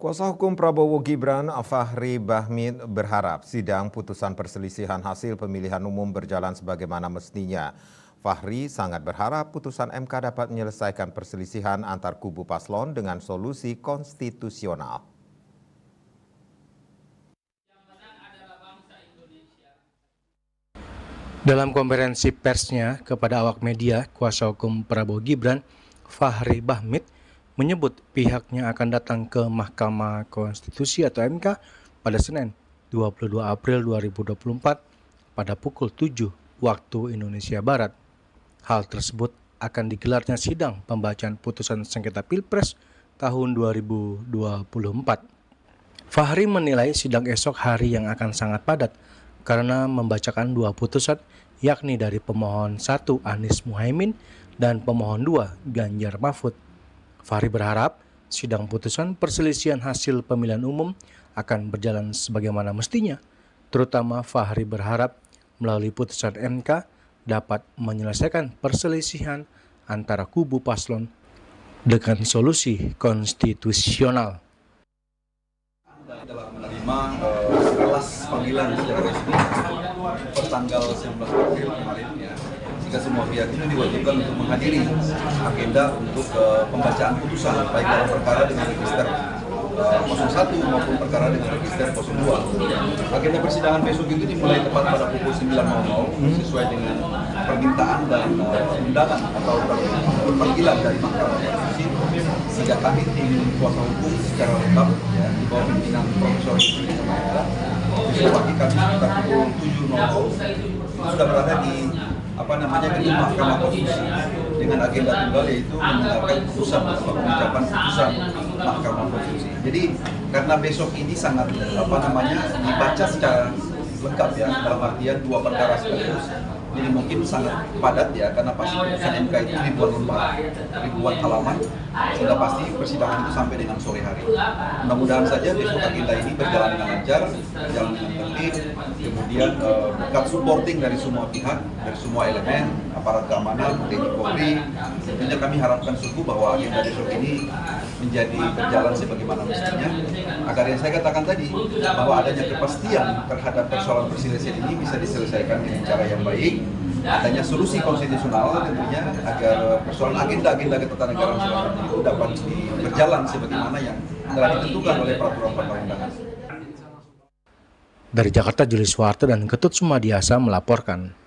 Kuasa hukum Prabowo Gibran, Fahri Bahmid berharap sidang putusan perselisihan hasil pemilihan umum berjalan sebagaimana mestinya. Fahri sangat berharap putusan MK dapat menyelesaikan perselisihan antar kubu paslon dengan solusi konstitusional. Dalam konferensi persnya kepada awak media, kuasa hukum Prabowo Gibran, Fahri Bahmid, menyebut pihaknya akan datang ke Mahkamah Konstitusi atau MK pada Senin 22 April 2024 pada pukul 7 waktu Indonesia Barat. Hal tersebut akan digelarnya sidang pembacaan putusan sengketa Pilpres tahun 2024. Fahri menilai sidang esok hari yang akan sangat padat karena membacakan dua putusan, yakni dari pemohon 1 Anies Muhaimin dan pemohon 2 Ganjar Mahfud. Fahri berharap sidang putusan perselisihan hasil pemilihan umum akan berjalan sebagaimana mestinya. Terutama Fahri berharap melalui putusan MK dapat menyelesaikan perselisihan antara kubu paslon dengan solusi konstitusional. Dalam menerima sekelas panggilan secara resmi pertanggal 19 April kemarin ya, jika semua pihak itu diwajibkan untuk menghadiri agenda untuk pembacaan putusan baik dalam perkara dengan register 01 maupun perkara dengan register 02. Agenda persidangan besok itu dimulai tepat pada pukul 9.00 sesuai dengan permintaan dan undangan atau panggilan dari Mahkamah Konstitusi, sehingga kami tim kuasa hukum secara lengkap ya, di bawah pimpinan Profesor Yusri besok pagi kami sekitar pukul 7.00 sudah berada di gedung Mahkamah Konstitusi dengan agenda tunggal yaitu mendengarkan putusan atau pengucapan putusan Mahkamah Konstitusi. Jadi karena besok ini sangat dibaca secara lengkap ya, dalam artian dua perkara sekaligus, jadi mungkin sangat padat ya, karena pasti putusan MK itu ribuan halaman, sehingga pasti persidangan itu sampai dengan sore hari. Mudah-mudahan saja besok agenda ini berjalan dengan lancar, berjalan dengan tertib, kemudian berkat supporting dari semua pihak, dari semua elemen, aparat keamanan, TNI Polri. Tentunya kami harapkan sungguh bahwa agenda besok ini menjadi berjalan sebagaimana mestinya, agar yang saya katakan tadi, bahwa adanya kepastian terhadap persoalan perselisihan ini bisa diselesaikan dengan cara yang baik, adanya solusi konstitusional tentunya agar persoalan agenda-agenda ketatanegaraan semacam itu dapat berjalan sebagaimana yang telah ditentukan oleh peraturan perundang-undangan. Dari Jakarta, Julius Suharto dan Ketut Sumadiasa melaporkan.